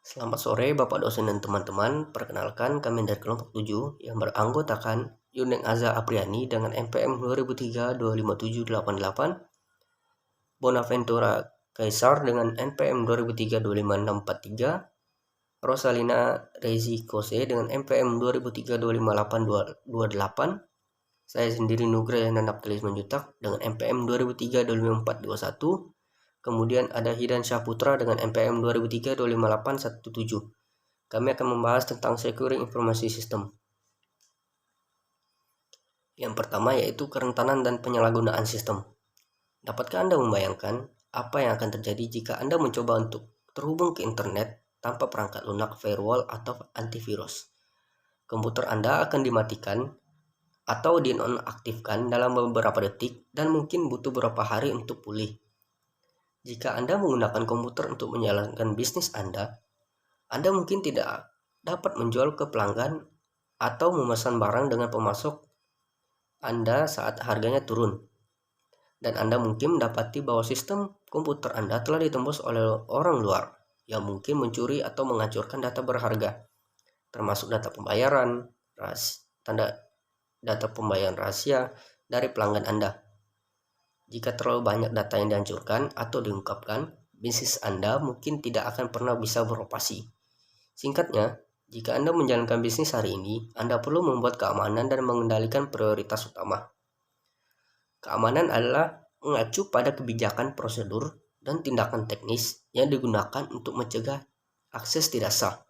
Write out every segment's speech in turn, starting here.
Selamat sore Bapak dosen dan teman-teman. Perkenalkan kami dari kelompok 7 yang beranggotakan Yuneng Azza Apriani dengan NPM 2003-25788, Bonaventura Kaisar dengan NPM 2003-25643, Rosalina Rezi Kose dengan NPM 2003-25828, saya sendiri Nugra Nanap Telis Manjutak dengan NPM 2003-25421. Kemudian ada Hidan Syahputra dengan NPM 2003-25817. Kami akan membahas tentang Securing Informasi System. Yang pertama yaitu kerentanan dan penyalahgunaan sistem. Dapatkah Anda membayangkan apa yang akan terjadi jika Anda mencoba untuk terhubung ke internet tanpa perangkat lunak, firewall, atau antivirus? Komputer Anda akan dimatikan atau dinonaktifkan dalam beberapa detik dan mungkin butuh beberapa hari untuk pulih. Jika Anda menggunakan komputer untuk menjalankan bisnis Anda mungkin tidak dapat menjual ke pelanggan atau memesan barang dengan pemasok Anda saat harganya turun. Dan Anda mungkin mendapati bahwa sistem komputer Anda telah ditembus oleh orang luar yang mungkin mencuri atau menghancurkan data berharga, termasuk data pembayaran, data pembayaran rahasia dari pelanggan Anda. Jika terlalu banyak data yang dihancurkan atau diungkapkan, bisnis Anda mungkin tidak akan pernah bisa beroperasi. Singkatnya, jika Anda menjalankan bisnis hari ini, Anda perlu membuat keamanan dan mengendalikan prioritas utama. Keamanan adalah mengacu pada kebijakan prosedur dan tindakan teknis yang digunakan untuk mencegah akses tidak sah,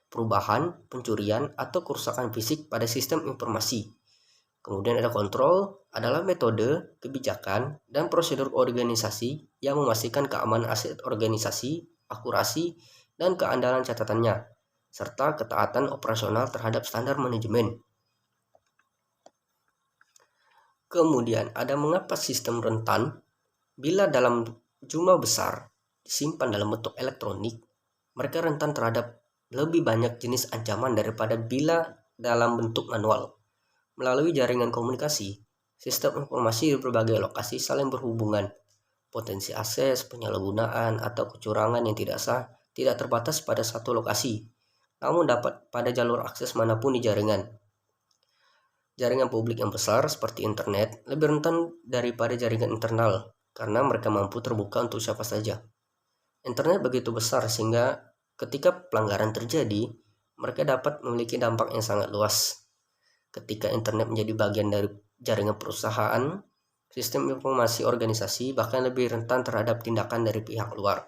perubahan, pencurian, atau kerusakan fisik pada sistem informasi. Kemudian ada kontrol, adalah metode, kebijakan, dan prosedur organisasi yang memastikan keamanan aset organisasi, akurasi, dan keandalan catatannya, serta ketaatan operasional terhadap standar manajemen. Kemudian ada mengapa sistem rentan. Bila dalam jumlah besar disimpan dalam bentuk elektronik, mereka rentan terhadap lebih banyak jenis ancaman daripada bila dalam bentuk manual. Melalui jaringan komunikasi, sistem informasi di berbagai lokasi saling berhubungan. Potensi akses, penyalahgunaan, atau kecurangan yang tidak sah tidak terbatas pada satu lokasi, namun dapat pada jalur akses manapun di jaringan. Jaringan publik yang besar seperti internet lebih rentan daripada jaringan internal karena mereka mampu terbuka untuk siapa saja. Internet begitu besar sehingga ketika pelanggaran terjadi, mereka dapat memiliki dampak yang sangat luas. Ketika internet menjadi bagian dari jaringan perusahaan, sistem informasi organisasi bahkan lebih rentan terhadap tindakan dari pihak luar.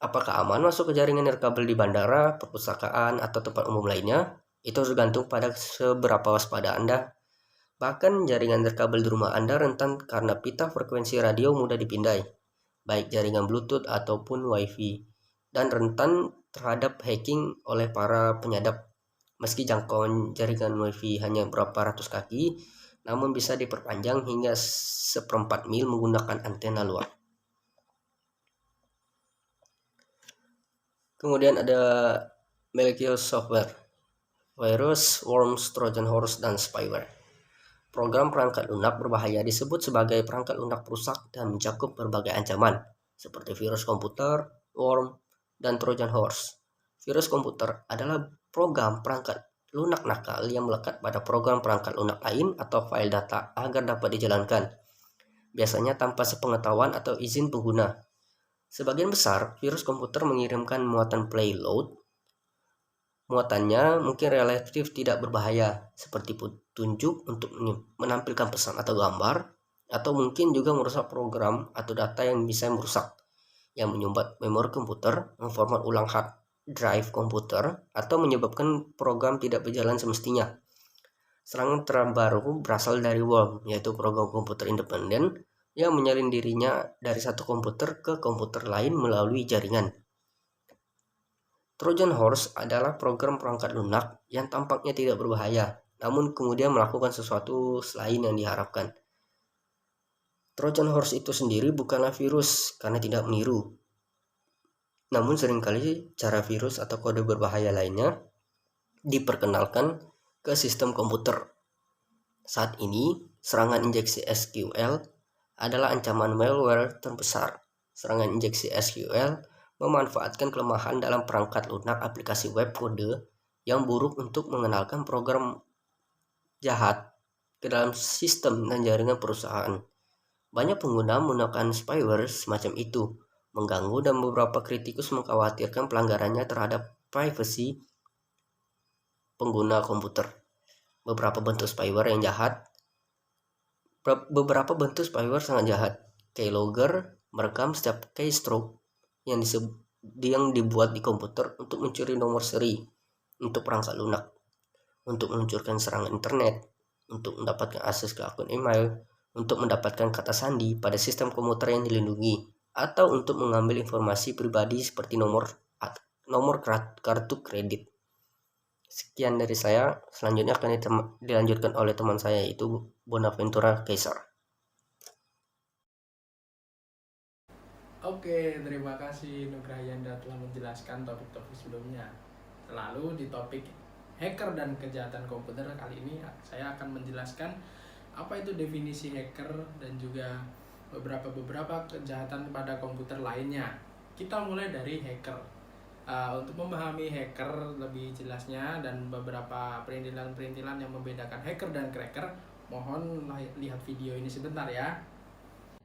Apakah aman masuk ke jaringan nirkabel di bandara, perpustakaan, atau tempat umum lainnya? Itu tergantung pada seberapa waspada Anda. Bahkan jaringan nirkabel di rumah Anda rentan karena pita frekuensi radio mudah dipindai, baik jaringan Bluetooth ataupun Wi-Fi, dan rentan terhadap hacking oleh para penyadap. Meski jangkauan jaringan Wi-Fi hanya berapa ratus kaki, namun bisa diperpanjang hingga 1/4 mil menggunakan antena luar. Kemudian ada malicious software, virus, worms, trojan horse, dan spyware. Program perangkat lunak berbahaya disebut sebagai perangkat lunak perusak dan mencakup berbagai ancaman, seperti virus komputer, worm, dan trojan horse. Virus komputer adalah program perangkat lunak nakal yang melekat pada program perangkat lunak lain atau file data agar dapat dijalankan, biasanya tanpa sepengetahuan atau izin pengguna. Sebagian besar virus komputer mengirimkan muatan payload. Muatannya mungkin relatif tidak berbahaya, seperti petunjuk untuk menampilkan pesan atau gambar, atau mungkin juga merusak program atau data yang bisa merusak, yang menyumbat memori komputer, memformat ulang hard drive komputer, atau menyebabkan program tidak berjalan semestinya. Serangan terbaru berasal dari worm, yaitu program komputer independen yang menyalin dirinya dari satu komputer ke komputer lain melalui jaringan. Trojan horse adalah program perangkat lunak yang tampaknya tidak berbahaya, namun kemudian melakukan sesuatu selain yang diharapkan. Trojan horse itu sendiri bukanlah virus karena tidak meniru. Namun seringkali cara virus atau kode berbahaya lainnya diperkenalkan ke sistem komputer. Saat ini, serangan injeksi SQL adalah ancaman malware terbesar. Serangan injeksi SQL memanfaatkan kelemahan dalam perangkat lunak aplikasi web kode yang buruk untuk mengenalkan program jahat ke dalam sistem dan jaringan perusahaan. Banyak pengguna menggunakan spyware semacam itu, mengganggu, dan beberapa kritikus mengkhawatirkan pelanggarannya terhadap privasi pengguna komputer. Beberapa bentuk spyware sangat jahat. Keylogger merekam setiap keystroke yang dibuat di komputer untuk mencuri nomor seri untuk perangkat lunak, untuk meluncurkan serangan internet, untuk mendapatkan akses ke akun email, untuk mendapatkan kata sandi pada sistem komputer yang dilindungi, atau untuk mengambil informasi pribadi seperti nomor kartu kredit. Sekian dari saya, selanjutnya akan dilanjutkan oleh teman saya, yaitu Bonaventura Kaisar. Oke, terima kasih Nugrayanda telah menjelaskan topik-topik sebelumnya. Lalu di topik hacker dan kejahatan komputer kali ini saya akan menjelaskan apa itu definisi hacker dan juga beberapa kejahatan pada komputer lainnya. Kita mulai dari hacker. Untuk memahami hacker lebih jelasnya dan beberapa perintilan-perintilan yang membedakan hacker dan cracker, mohon lihat video ini sebentar ya.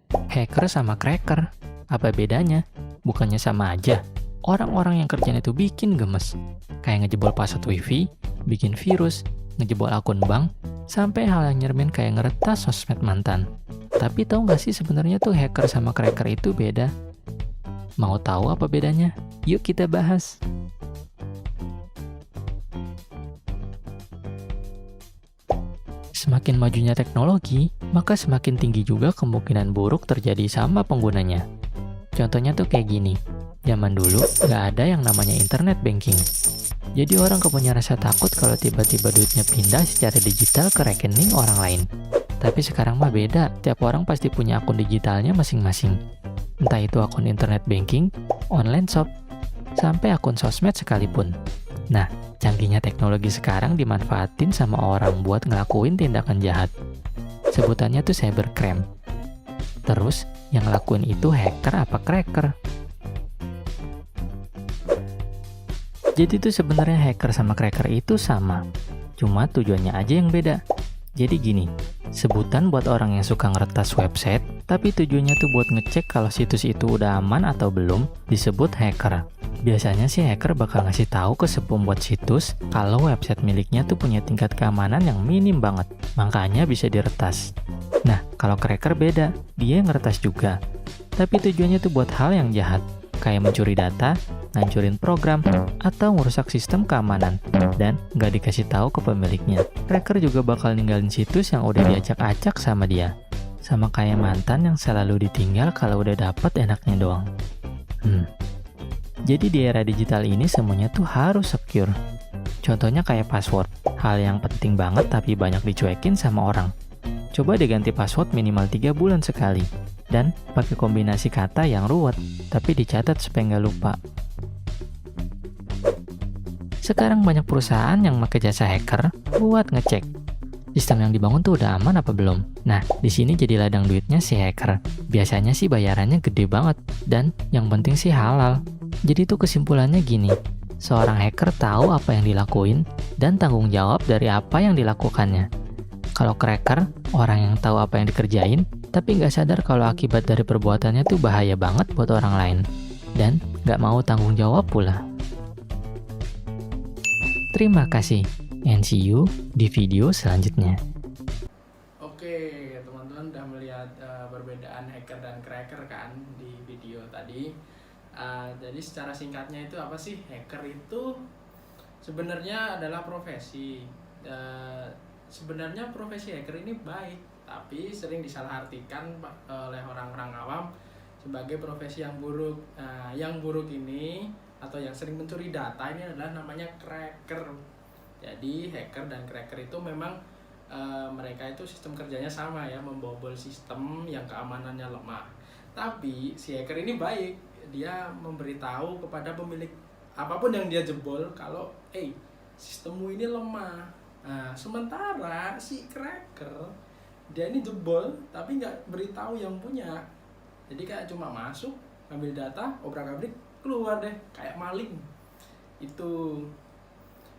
Hacker sama cracker, apa bedanya? Bukannya sama aja. Orang-orang yang kerjanya itu bikin gemes. Kayak ngejebol password wifi, bikin virus, ngejebol akun bank, sampai hal yang nyermin kayak ngeretas sosmed mantan. Tapi tahu nggak sih sebenarnya tuh hacker sama cracker itu beda? Mau tahu apa bedanya? Yuk kita bahas. Semakin majunya teknologi, maka semakin tinggi juga kemungkinan buruk terjadi sama penggunanya. Contohnya tuh kayak gini, zaman dulu nggak ada yang namanya internet banking. Jadi orang punya rasa takut kalau tiba-tiba duitnya pindah secara digital ke rekening orang lain. Tapi sekarang mah beda, tiap orang pasti punya akun digitalnya masing-masing. Entah itu akun internet banking, online shop, sampai akun sosmed sekalipun. Nah, canggihnya teknologi sekarang dimanfaatin sama orang buat ngelakuin tindakan jahat. Sebutannya tuh cybercrime. Terus, yang ngelakuin itu hacker apa cracker? Jadi tuh sebenarnya hacker sama cracker itu sama. Cuma tujuannya aja yang beda. Jadi gini, sebutan buat orang yang suka ngeretas website, tapi tujuannya tuh buat ngecek kalau situs itu udah aman atau belum, disebut hacker. Biasanya sih hacker bakal ngasih tahu ke si pembuat situs kalau website miliknya tuh punya tingkat keamanan yang minim banget, makanya bisa diretas. Nah, kalau cracker beda, dia ngeretas juga. Tapi tujuannya tuh buat hal yang jahat, kayak mencuri data, ngancurin program, atau merusak sistem keamanan, dan nggak dikasih tahu ke pemiliknya. Cracker juga bakal ninggalin situs yang udah diacak-acak sama dia. Sama kayak mantan yang selalu ditinggal kalau udah dapet enaknya doang. Jadi di era digital ini semuanya tuh harus secure. Contohnya kayak password, hal yang penting banget tapi banyak dicuekin sama orang. Coba diganti password minimal 3 bulan sekali. Dan pakai kombinasi kata yang ruwet, tapi dicatat supaya nggak lupa. Sekarang banyak perusahaan yang pakai jasa hacker buat ngecek sistem yang dibangun tuh udah aman apa belum. Nah, di sini jadi ladang duitnya si hacker. Biasanya sih bayarannya gede banget, dan yang penting sih halal. Jadi tuh kesimpulannya gini, seorang hacker tahu apa yang dilakuin dan tanggung jawab dari apa yang dilakukannya. Kalau cracker, orang yang tahu apa yang dikerjain, tapi nggak sadar kalau akibat dari perbuatannya tuh bahaya banget buat orang lain. Dan nggak mau tanggung jawab pula. Terima kasih, and see you di video selanjutnya. Oke, teman-teman udah melihat perbedaan hacker dan cracker kan di video tadi. Jadi secara singkatnya itu apa sih? Hacker itu sebenarnya adalah profesi. Sebenarnya profesi hacker ini baik, tapi sering disalahartikan oleh orang-orang awam sebagai profesi yang buruk. Yang buruk ini atau yang sering mencuri data ini adalah namanya cracker. Jadi hacker dan cracker itu memang mereka itu sistem kerjanya sama ya, membobol sistem yang keamanannya lemah. Tapi si hacker ini baik, dia memberitahu kepada pemilik apapun yang dia jebol kalau sistemmu ini lemah. Nah, sementara si cracker dia ini jebol tapi nggak beritahu yang punya. Jadi kayak cuma masuk, ngambil data, obrak-abrik, keluar deh kayak maling. Itu.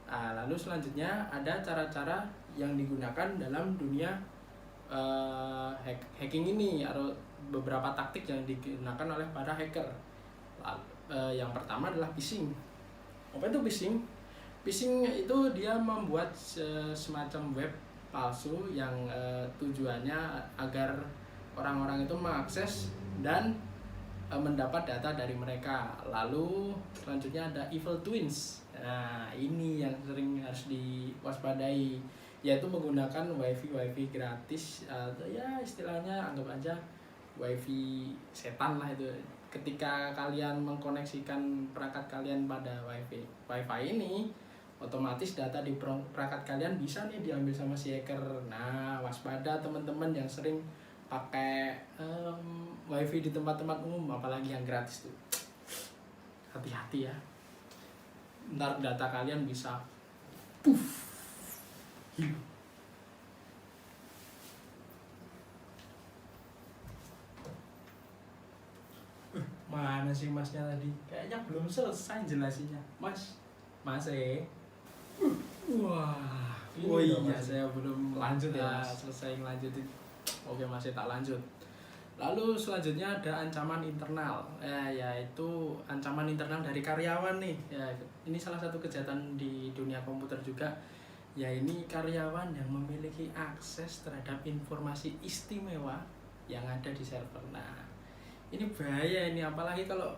Lalu selanjutnya ada cara-cara yang digunakan dalam dunia hacking ini, atau beberapa taktik yang digunakan oleh para hacker. Yang pertama adalah phishing. Apa itu phishing? Phishing itu dia membuat semacam web palsu yang tujuannya agar orang-orang itu mengakses dan mendapat data dari mereka. Lalu selanjutnya ada evil twins. Nah, ini yang sering harus diwaspadai, yaitu menggunakan wifi gratis, atau ya istilahnya anggap aja wifi setan lah itu. Ketika kalian mengkoneksikan perangkat kalian pada wifi ini, otomatis data di perangkat kalian bisa nih diambil sama si hacker. Nah, waspada teman-teman yang sering pakai wifi di tempat-tempat umum, apalagi yang gratis tuh. Hati-hati ya, ntar data kalian bisa hilang. Mana sih masnya tadi? Kayaknya belum selesai jelasinnya. Mas wah, oh iya, saya belum lanjut ya, selesai ngelanjutin. Oke, masih tak lanjut. Lalu selanjutnya ada ancaman internal, yaitu ancaman internal dari karyawan nih. Ya, ini salah satu kejahatan di dunia komputer juga. Ya, ini karyawan yang memiliki akses terhadap informasi istimewa yang ada di server. Nah, ini bahaya ini, apalagi kalau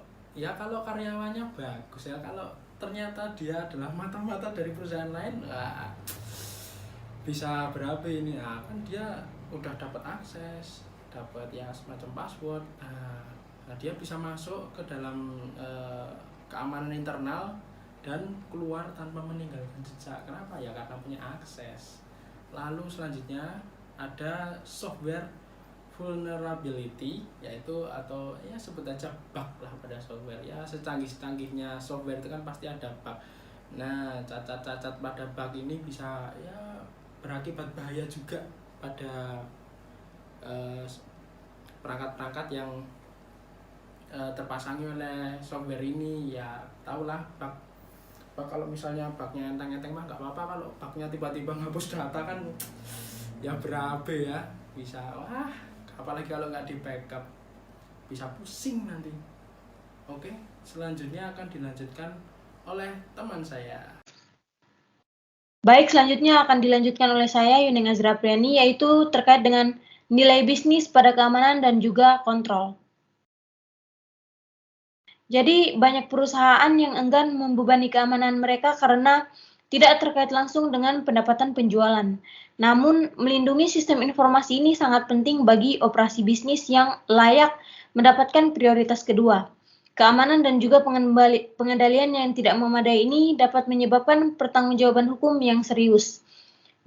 karyawannya bagus ya. Kalau ternyata dia adalah mata-mata dari perusahaan lain, bisa berapa ini? Nah, kan dia udah dapat akses, dapat ya semacam password. Nah, dia bisa masuk ke dalam keamanan internal dan keluar tanpa meninggalkan jejak. Kenapa? Ya karena punya akses. Lalu selanjutnya ada software vulnerability, yaitu atau ya sebut aja bug lah pada software. Ya secanggih-canggihnya software itu kan pasti ada bug. Nah, cacat-cacat pada bug ini bisa ya berakibat bahaya juga pada perangkat-perangkat yang terpasangi oleh software ini. Ya tahulah bug kalau misalnya bugnya enteng-enteng mah nggak apa-apa, kalau bugnya tiba-tiba ngapus data kan ya berabe ya, bisa apalagi kalau nggak di backup bisa pusing nanti. Oke, selanjutnya akan dilanjutkan oleh teman saya. Baik, selanjutnya akan dilanjutkan oleh saya, Yuning Azra Priani, yaitu terkait dengan nilai bisnis pada keamanan dan juga kontrol. Jadi, banyak perusahaan yang enggan membebani keamanan mereka karena tidak terkait langsung dengan pendapatan penjualan. Namun, melindungi sistem informasi ini sangat penting bagi operasi bisnis yang layak mendapatkan prioritas kedua. Keamanan dan juga pengendalian yang tidak memadai ini dapat menyebabkan pertanggungjawaban hukum yang serius.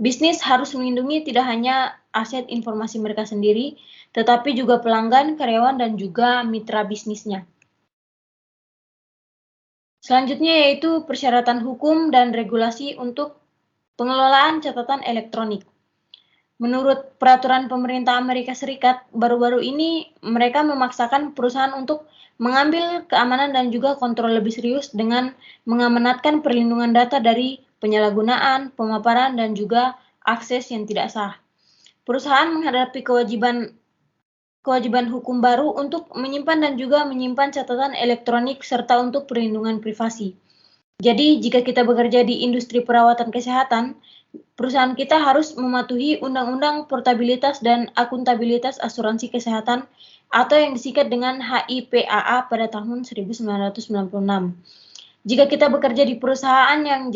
Bisnis harus melindungi tidak hanya aset informasi mereka sendiri, tetapi juga pelanggan, karyawan, dan juga mitra bisnisnya. Selanjutnya yaitu persyaratan hukum dan regulasi untuk pengelolaan catatan elektronik. Menurut peraturan pemerintah Amerika Serikat, baru-baru ini mereka memaksakan perusahaan untuk mengambil keamanan dan juga kontrol lebih serius dengan mengamanatkan perlindungan data dari penyalahgunaan, pemaparan, dan juga akses yang tidak sah. Perusahaan menghadapi kewajiban hukum baru untuk menyimpan dan juga menyimpan catatan elektronik serta untuk perlindungan privasi. Jadi, jika kita bekerja di industri perawatan kesehatan, perusahaan kita harus mematuhi Undang-Undang Portabilitas dan Akuntabilitas Asuransi Kesehatan atau yang disingkat dengan HIPAA pada tahun 1996. Jika kita bekerja di perusahaan yang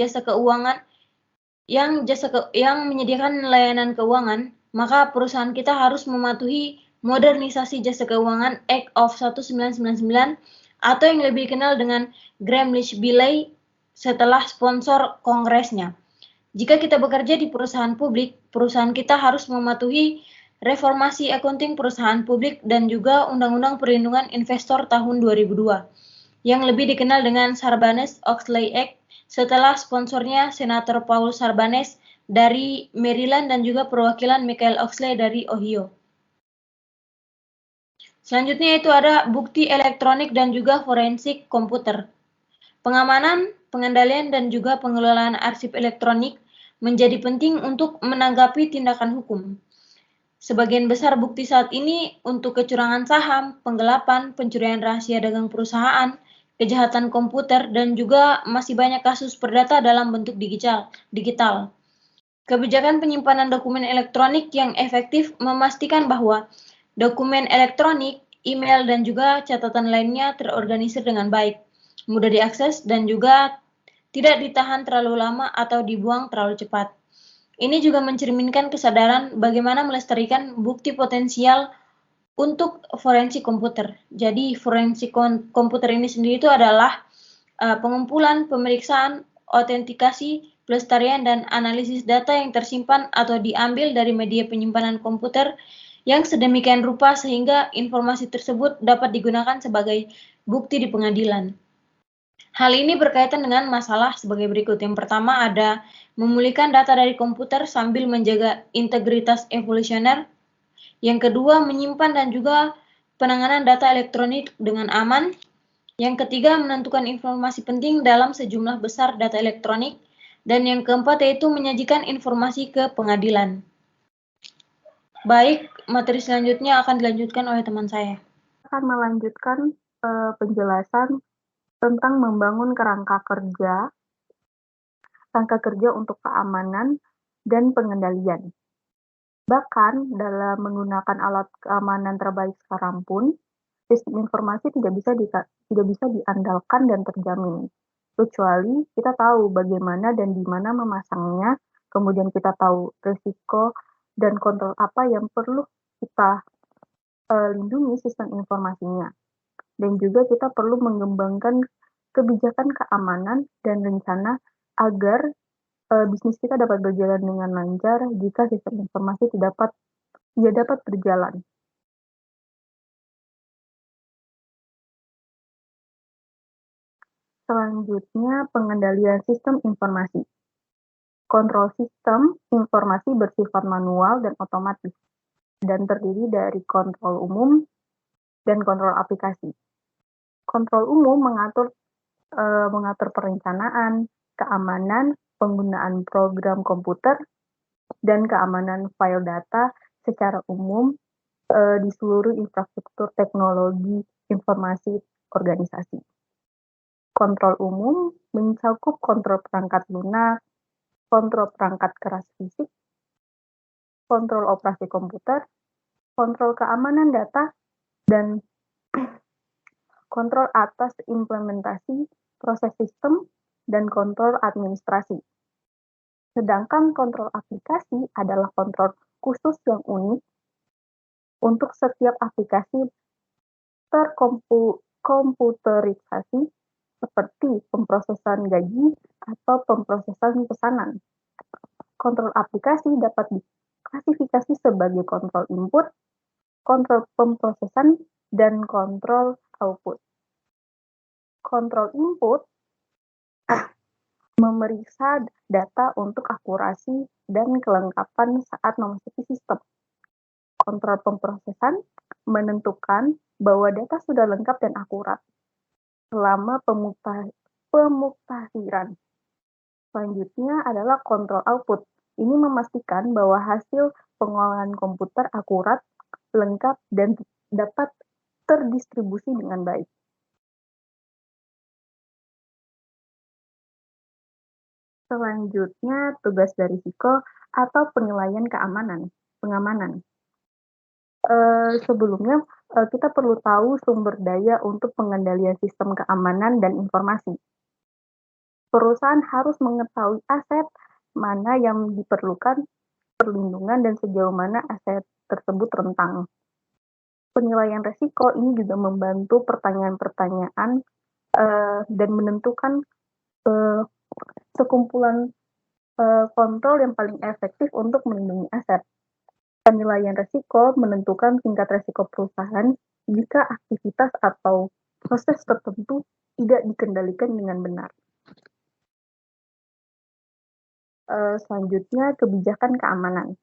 menyediakan layanan keuangan, maka perusahaan kita harus mematuhi Modernisasi Jasa Keuangan Act of 1999 atau yang lebih dikenal dengan Gramm-Leach-Bliley setelah sponsor kongresnya. Jika kita bekerja di perusahaan publik, perusahaan kita harus mematuhi Reformasi Akunting Perusahaan Publik dan juga Undang-Undang Perlindungan Investor tahun 2002, yang lebih dikenal dengan Sarbanes-Oxley Act setelah sponsornya Senator Paul Sarbanes dari Maryland dan juga perwakilan Michael Oxley dari Ohio. Selanjutnya itu ada bukti elektronik dan juga forensik komputer. Pengamanan, pengendalian, dan juga pengelolaan arsip elektronik menjadi penting untuk menanggapi tindakan hukum. Sebagian besar bukti saat ini untuk kecurangan saham, penggelapan, pencurian rahasia dagang perusahaan, kejahatan komputer, dan juga masih banyak kasus perdata dalam bentuk digital. Kebijakan penyimpanan dokumen elektronik yang efektif memastikan bahwa dokumen elektronik, email, dan juga catatan lainnya terorganisir dengan baik, mudah diakses, dan juga tidak ditahan terlalu lama atau dibuang terlalu cepat. Ini juga mencerminkan kesadaran bagaimana melestarikan bukti potensial untuk forensik komputer. Jadi forensik komputer ini sendiri itu adalah pengumpulan, pemeriksaan, autentikasi, pelestarian, dan analisis data yang tersimpan atau diambil dari media penyimpanan komputer yang sedemikian rupa sehingga informasi tersebut dapat digunakan sebagai bukti di pengadilan. Hal ini berkaitan dengan masalah sebagai berikut. Yang pertama ada memulihkan data dari komputer sambil menjaga integritas evolusioner. Yang kedua, menyimpan dan juga penanganan data elektronik dengan aman. Yang ketiga, menentukan informasi penting dalam sejumlah besar data elektronik. Dan yang keempat yaitu menyajikan informasi ke pengadilan. Baik, materi selanjutnya akan dilanjutkan oleh teman saya. Akan melanjutkan penjelasan tentang membangun kerangka kerja untuk keamanan dan pengendalian. Bahkan dalam menggunakan alat keamanan terbaik sekarang pun, sistem informasi tidak bisa diandalkan dan terjamin. Kecuali kita tahu bagaimana dan di mana memasangnya, kemudian kita tahu risiko dan kontrol apa yang perlu kita lindungi sistem informasinya. Dan juga kita perlu mengembangkan kebijakan keamanan dan rencana agar bisnis kita dapat berjalan dengan lancar jika sistem informasi dapat berjalan. Selanjutnya, pengendalian sistem informasi. Kontrol sistem informasi bersifat manual dan otomatis, dan terdiri dari kontrol umum dan kontrol aplikasi. Kontrol umum mengatur perencanaan, keamanan, penggunaan program komputer, dan keamanan file data secara umum di seluruh infrastruktur teknologi informasi organisasi. Kontrol umum mencakup kontrol perangkat lunak, kontrol perangkat keras fisik, kontrol operasi komputer, kontrol keamanan data, dan kontrol atas implementasi proses sistem, dan kontrol administrasi. Sedangkan kontrol aplikasi adalah kontrol khusus yang unik untuk setiap aplikasi terkomputerisasi seperti pemrosesan gaji atau pemrosesan pesanan. Kontrol aplikasi dapat diklasifikasi sebagai kontrol input, kontrol pemrosesan, dan kontrol output. Kontrol input memeriksa data untuk akurasi dan kelengkapan saat memasuki sistem. Kontrol pemrosesan menentukan bahwa data sudah lengkap dan akurat selama pemuktahiran. Selanjutnya adalah kontrol output. Ini memastikan bahwa hasil pengolahan komputer akurat, lengkap, dan dapat terdistribusi dengan baik. Selanjutnya, tugas dan risiko atau penilaian pengamanan. Sebelumnya, kita perlu tahu sumber daya untuk pengendalian sistem keamanan dan informasi. Perusahaan harus mengetahui aset mana yang diperlukan perlindungan dan sejauh mana aset tersebut rentan. Penilaian risiko ini juga membantu pertanyaan-pertanyaan dan menentukan sekumpulan kontrol yang paling efektif untuk melindungi aset. Penilaian risiko menentukan tingkat risiko perusahaan jika aktivitas atau proses tertentu tidak dikendalikan dengan benar. Selanjutnya, kebijakan keamanan.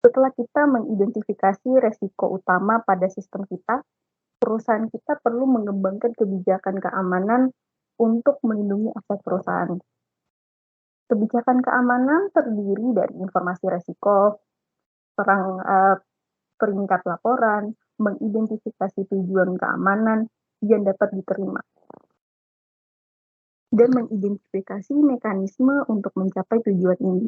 Setelah kita mengidentifikasi resiko utama pada sistem kita, perusahaan kita perlu mengembangkan kebijakan keamanan untuk melindungi aset perusahaan. Kebijakan keamanan terdiri dari informasi resiko, peringkat laporan, mengidentifikasi tujuan keamanan yang dapat diterima, dan mengidentifikasi mekanisme untuk mencapai tujuan ini.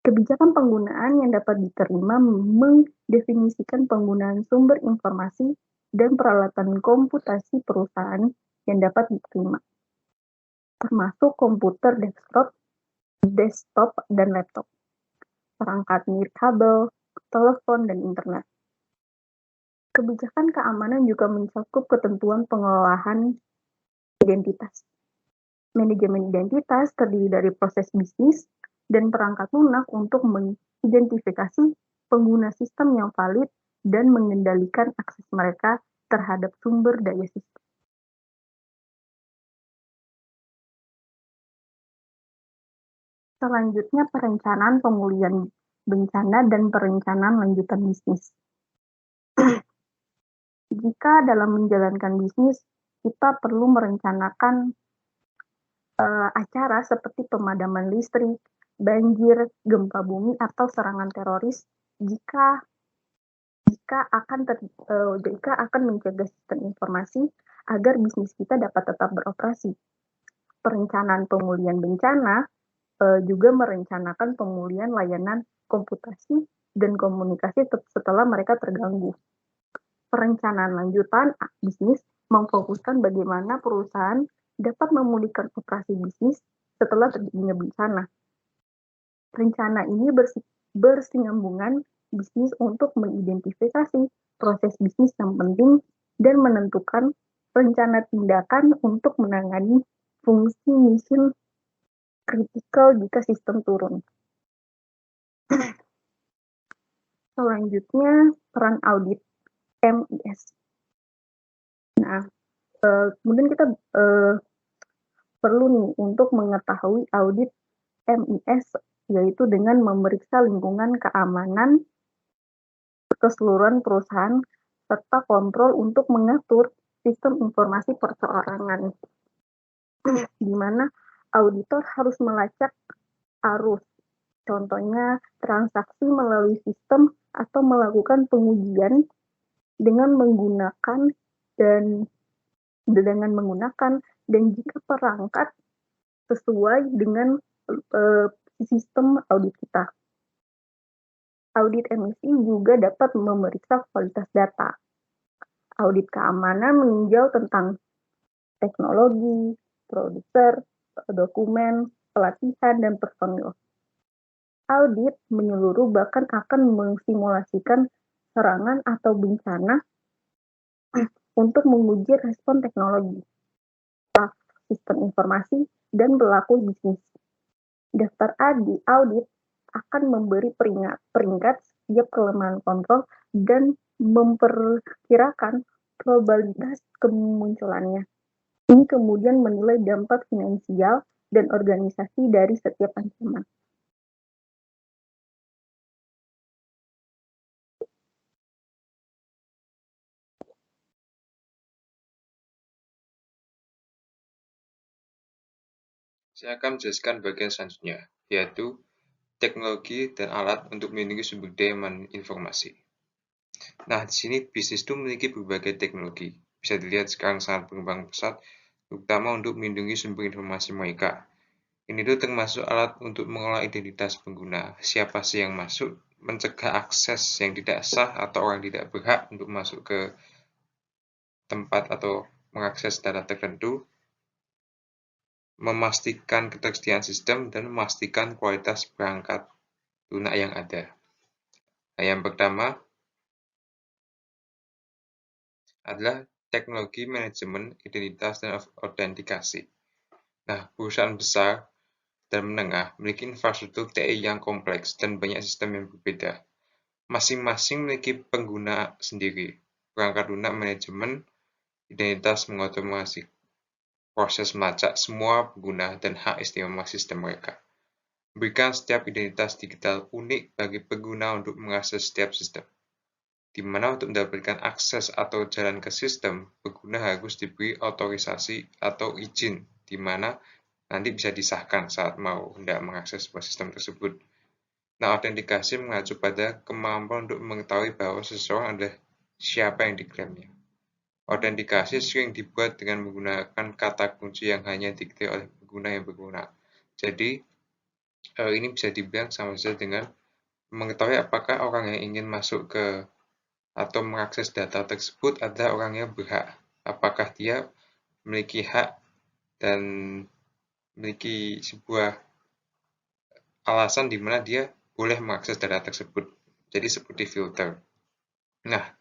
Kebijakan penggunaan yang dapat diterima mendefinisikan penggunaan sumber informasi dan peralatan komputasi perusahaan yang dapat diterima, termasuk komputer desktop dan laptop, perangkat nirkabel, telepon, dan internet. Kebijakan keamanan juga mencakup ketentuan pengelolaan identitas. Manajemen identitas terdiri dari proses bisnis dan perangkat lunak untuk mengidentifikasi pengguna sistem yang valid dan mengendalikan akses mereka terhadap sumber daya sistem. Selanjutnya, perencanaan pemulihan bencana dan perencanaan lanjutan bisnis. Jika dalam menjalankan bisnis, kita perlu merencanakan acara seperti pemadaman listrik, banjir, gempa bumi, atau serangan teroris jika akan menjaga sistem informasi agar bisnis kita dapat tetap beroperasi. Perencanaan pemulihan bencana juga merencanakan pemulihan layanan komputasi dan komunikasi setelah mereka terganggu. Perencanaan lanjutan bisnis memfokuskan bagaimana perusahaan dapat memulihkan operasi bisnis setelah terjadinya bencana. Rencana ini bersinambungan bisnis untuk mengidentifikasi proses bisnis yang penting dan menentukan rencana tindakan untuk menangani fungsi mission kritikal jika sistem turun. Selanjutnya, peran audit MIS. Nah, kemudian kita perlu nih untuk mengetahui audit MIS, yaitu dengan memeriksa lingkungan keamanan keseluruhan perusahaan serta kontrol untuk mengatur sistem informasi perseorangan, di mana auditor harus melacak arus, contohnya transaksi melalui sistem atau melakukan pengujian dengan menggunakan dan jika perangkat sesuai dengan sistem audit kita. Audit emisi juga dapat memeriksa kualitas data. Audit keamanan meninjau tentang teknologi, produser, dokumen, pelatihan, dan personil. Audit menyeluruh bahkan akan mensimulasikan serangan atau bencana untuk menguji respon teknologi, sistem informasi, dan pelaku bisnis. Daftar A di audit akan memberi peringkat setiap kelemahan kontrol dan memperkirakan probabilitas kemunculannya. Ini kemudian menilai dampak finansial dan organisasi dari setiap ancaman. Saya akan menjelaskan bagian selanjutnya, yaitu teknologi dan alat untuk melindungi sumber daya informasi. Nah, di sini bisnis itu memiliki berbagai teknologi. Bisa dilihat sekarang sangat berkembang pesat, terutama untuk melindungi sumber informasi mereka. Ini tuh termasuk alat untuk mengolah identitas pengguna, siapa sih yang masuk, mencegah akses yang tidak sah atau orang tidak berhak untuk masuk ke tempat atau mengakses data tertentu, memastikan ketersediaan sistem, dan memastikan kualitas perangkat lunak yang ada. Nah, yang pertama adalah teknologi manajemen identitas dan autentikasi. Nah, perusahaan besar dan menengah memiliki infrastruktur TI yang kompleks dan banyak sistem yang berbeda. Masing-masing memiliki pengguna sendiri. Perangkat lunak manajemen identitas mengotomasi proses melacak semua pengguna dan hak istimewa sistem mereka. memberikan setiap identitas digital unik bagi pengguna untuk mengakses setiap sistem. Di mana untuk mendapatkan akses atau jalan ke sistem, pengguna harus diberi otorisasi atau izin, di mana nanti bisa disahkan saat mau hendak mengakses sebuah sistem tersebut. Nah, autentikasi mengacu pada kemampuan untuk mengetahui bahwa seseorang adalah siapa yang diklaimnya. Autentikasi sering dibuat dengan menggunakan kata kunci yang hanya diketahui oleh pengguna yang berwenang. Jadi, ini bisa dibilang sama saja dengan mengetahui apakah orang yang ingin masuk ke atau mengakses data tersebut adalah orang yang berhak. Apakah dia memiliki hak dan memiliki sebuah alasan di mana dia boleh mengakses data tersebut. Jadi seperti filter. Nah,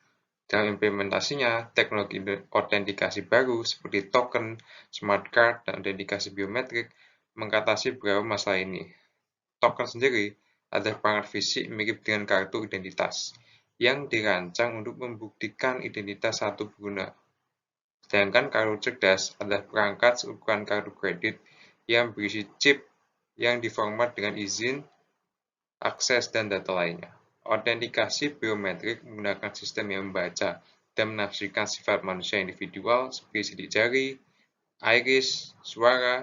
dalam implementasinya, teknologi autentikasi baru seperti token, smart card, dan autentikasi biometrik mengatasi beberapa masalah ini. Token sendiri adalah perangkat fisik mirip dengan kartu identitas yang dirancang untuk membuktikan identitas satu pengguna. Sedangkan kartu cerdas adalah perangkat seukuran kartu kredit yang berisi chip yang diformat dengan izin, akses, dan data lainnya. Autentikasi biometrik menggunakan sistem yang membaca dan menafsirkan sifat manusia individual seperti sidik jari, iris, suara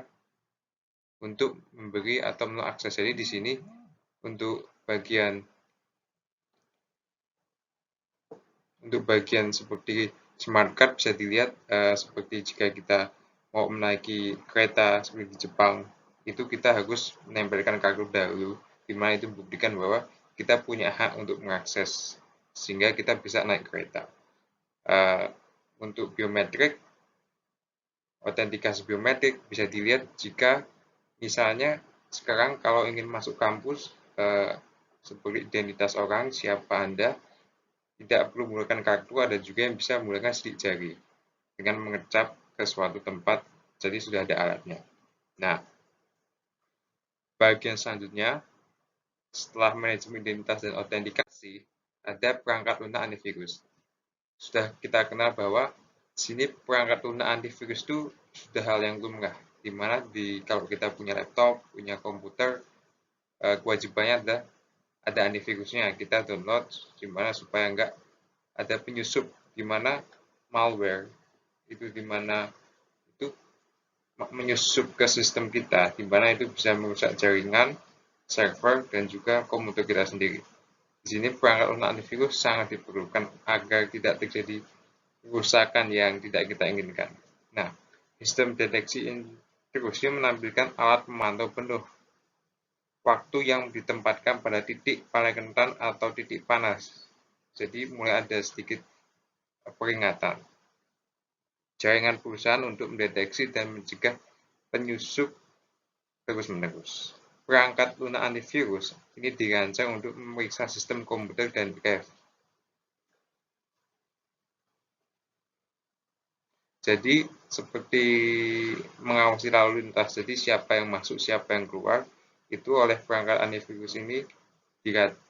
untuk memberi atau menolak akses. Jadi di sini untuk bagian seperti smart card bisa dilihat seperti jika kita mau menaiki kereta seperti di Jepang, itu kita harus menempelkan kartu dahulu, di mana itu membuktikan bahwa kita punya hak untuk mengakses sehingga kita bisa naik kereta. Untuk biometrik, autentikasi biometrik bisa dilihat jika misalnya sekarang kalau ingin masuk kampus seperti identitas orang, siapa Anda, tidak perlu menggunakan kartu, ada juga yang bisa menggunakan sidik jari dengan mengecap ke suatu tempat, jadi sudah ada alatnya. Nah, bagian selanjutnya, setelah manajemen identitas dan autentikasi, ada perangkat lunak antivirus. Sudah kita kenal bahwa di sini perangkat lunak antivirus itu sudah hal yang lumrah, di mana kalau kita punya laptop, punya komputer, kewajibannya ada antivirusnya, kita download di mana supaya enggak ada penyusup di mana malware itu di mana itu menyusup ke sistem kita, di mana itu bisa merusak jaringan, server, dan juga komputer kita sendiri. Di sini perangkat lunak antivirus sangat diperlukan agar tidak terjadi kerusakan yang tidak kita inginkan. Nah, sistem deteksi intrusi menampilkan alat pemantau penuh waktu yang ditempatkan pada titik paling rentan atau titik panas. Jadi mulai ada sedikit peringatan. Jaringan perusahaan untuk mendeteksi dan mencegah penyusup terus-menerus. Perangkat lunak antivirus ini dirancang untuk memeriksa sistem komputer dan drive. Jadi seperti mengawasi lalu lintas, jadi siapa yang masuk, siapa yang keluar, itu oleh perangkat antivirus ini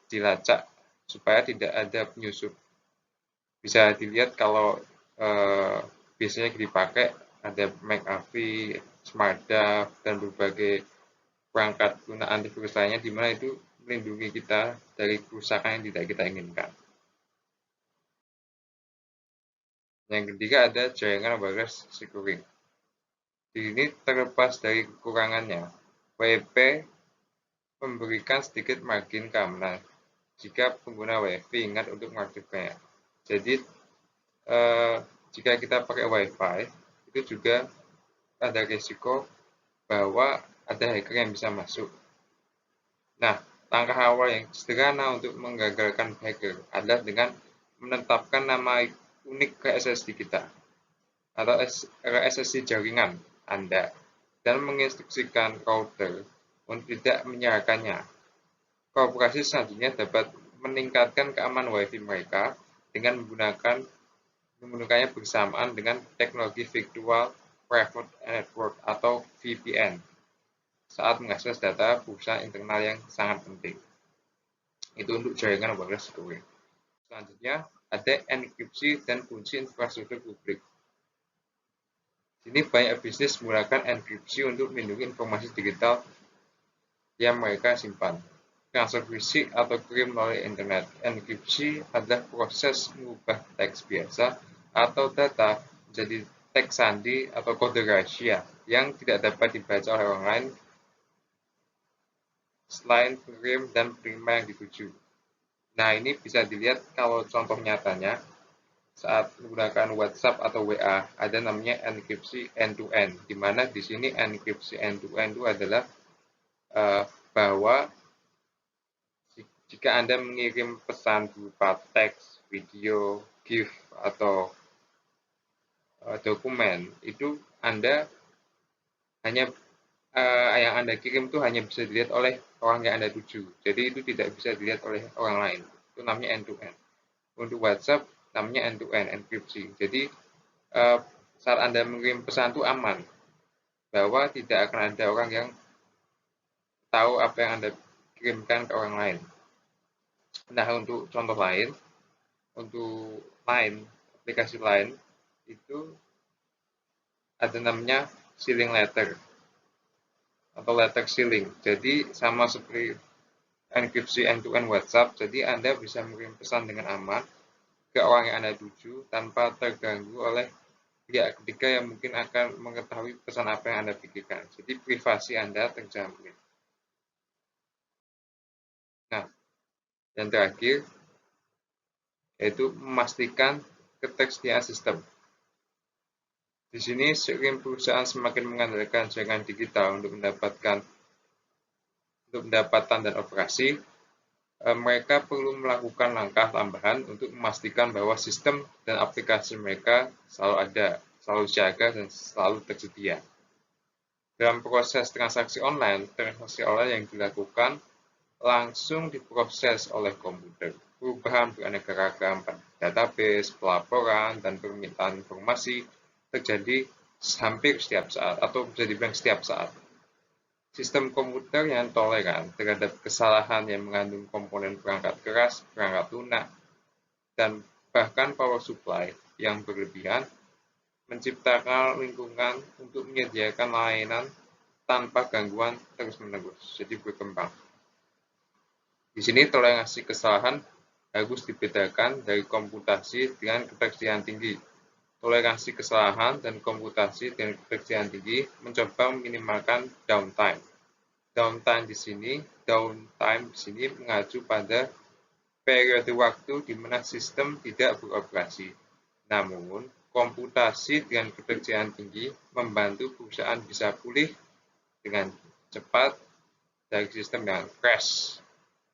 dilacak supaya tidak ada penyusup. Bisa dilihat kalau biasanya dipakai ada McAfee, SmartDAV, dan berbagai perangkat lunak antivirus lainnya, di mana itu melindungi kita dari kerusakan yang tidak kita inginkan. Yang ketiga ada jaringan wireless securing. Di sini terlepas dari kekurangannya, WiFi memberikan sedikit margin keamanan jika pengguna WiFi ingat untuk mengaktifkannya. Jadi jika kita pakai WiFi, itu juga ada risiko bahwa ada hacker yang bisa masuk. Nah, langkah awal yang sederhana untuk menggagalkan hacker adalah dengan menetapkan nama unik ke SSD kita atau SSD jaringan Anda dan menginstruksikan router untuk tidak menyalakannya. Korporasi selanjutnya dapat meningkatkan keamanan WiFi mereka dengan menggunakannya bersamaan dengan teknologi Virtual Private Network atau VPN saat mengakses data perusahaan internal yang sangat penting. Itu untuk jaringan wireless securing. Selanjutnya, ada enkripsi dan kunci infrastruktur publik. Ini banyak bisnis menggunakan enkripsi untuk melindungi informasi digital yang mereka simpan. Transfer fisik atau kirim melalui internet. Enkripsi adalah proses mengubah teks biasa atau data menjadi teks sandi atau kode rahasia yang tidak dapat dibaca oleh orang lain selain pengirim dan penerima yang dituju. Nah, ini bisa dilihat kalau contoh nyatanya saat menggunakan WhatsApp atau WA ada namanya enkripsi end-to-end, di mana di sini enkripsi end-to-end itu adalah bahwa jika Anda mengirim pesan berupa teks, video, GIF, atau dokumen, itu Anda hanya yang Anda kirim itu hanya bisa dilihat oleh orang yang Anda tuju. Jadi itu tidak bisa dilihat oleh orang lain. Itu namanya end-to-end. Untuk WhatsApp namanya end-to-end enkripsi. Jadi saat Anda mengirim pesan itu aman, bahwa tidak akan ada orang yang tahu apa yang Anda kirimkan ke orang lain. Nah, untuk contoh lain, untuk Line, aplikasi Line, itu ada namanya sealing letter atau letter sealing. Jadi sama seperti enkripsi end-to-end WhatsApp, jadi Anda bisa mengirim pesan dengan aman ke orang yang Anda tuju tanpa terganggu oleh pihak ketiga yang mungkin akan mengetahui pesan apa yang Anda pikirkan. Jadi privasi Anda terjamin. Nah, yang terakhir yaitu memastikan ketersediaan sistem. Di sini sering perusahaan semakin mengandalkan jaringan digital untuk pendapatan dan operasi. Mereka perlu melakukan langkah tambahan untuk memastikan bahwa sistem dan aplikasi mereka selalu ada, selalu siaga, dan selalu tersedia. Dalam proses transaksi online yang dilakukan langsung diproses oleh komputer. Perubahan beraneka ragam pada database, pelaporan, dan permintaan informasi terjadi hampir setiap saat, atau bisa dibilang setiap saat. Sistem komputer yang toleran terhadap kesalahan yang mengandung komponen perangkat keras, perangkat lunak, dan bahkan power supply yang berlebihan, menciptakan lingkungan untuk menyediakan layanan tanpa gangguan terus-menerus, jadi berkembang. Di sini toleransi kesalahan harus dibedakan dari komputasi dengan ketersediaan tinggi. Toleransi kesalahan dan komputasi dengan ketersediaan tinggi mencoba meminimalkan downtime. Downtime di sini mengacu pada periode waktu di mana sistem tidak beroperasi. Namun, komputasi dengan ketersediaan tinggi membantu perusahaan bisa pulih dengan cepat dari sistem yang crash.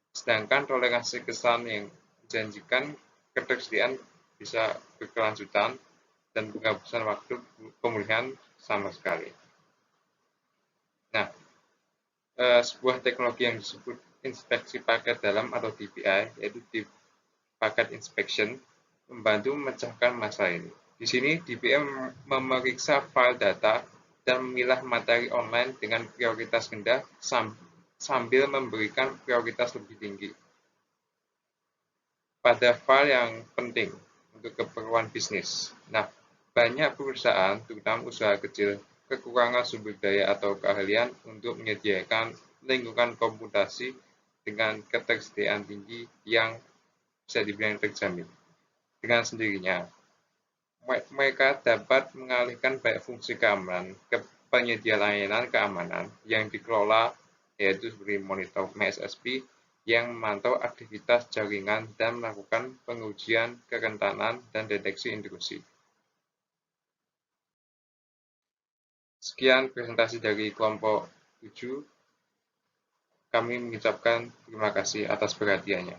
Sedangkan toleransi kesalahan yang menjanjikan ketersediaan bisa berkelanjutan dan penghapusan waktu pemulihan sama sekali. Nah, sebuah teknologi yang disebut inspeksi paket dalam atau DPI, yaitu Deep Packet Inspection, membantu memecahkan masalah ini. Di sini DPI memeriksa file data dan memilah materi online dengan prioritas rendah sambil memberikan prioritas lebih tinggi pada file yang penting untuk keperluan bisnis. Nah, banyak perusahaan, terutama usaha kecil, kekurangan sumber daya atau keahlian untuk menyediakan lingkungan komputasi dengan ketersediaan tinggi yang bisa dibilang terjamin. Dengan sendirinya, mereka dapat mengalihkan banyak fungsi keamanan ke penyedia layanan keamanan yang dikelola, yaitu seperti monitor MSSP, yang memantau aktivitas jaringan dan melakukan pengujian kerentanan dan deteksi intrusi. Sekian presentasi dari kelompok 7. Kami mengucapkan terima kasih atas perhatiannya.